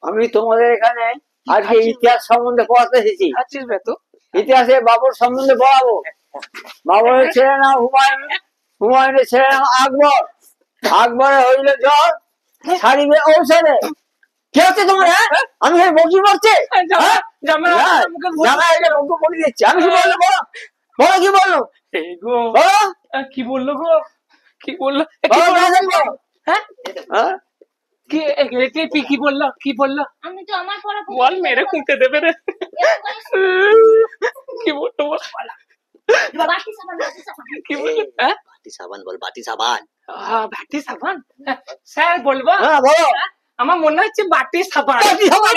আমি তোমাদের এখানে আজকে ইতিহাস সম্বন্ধে পড়াতে এসেছি। ইতিহাসে বাবর সম্বন্ধে পড়াবো। বাবরের ছেলে নাম হুমায়ুন, হুমায়ুনের ছেলে নাম আকবর। আকবরে হইল জ্বর, সারিবে ঔষধে। কি হচ্ছে তোমার? আমি বকি মারছি, বলে দিচ্ছি। আমি কি বললো বলো, বলো কি বললো? কি বললো গো? কি বললো? কি বললো? কি বললো? আমি তো আমার পড়া বল, মেরে কুঁতে দেবে রে। কি বললো? বাটি সাবান, বাটি সাবান। কি বললো? বাটি সাবান বল, বাটি সাবান। বাটি সাবান স্যার বলবো? হ্যাঁ বলো। আমার মনে হচ্ছে বাটি সাবান। তাহলে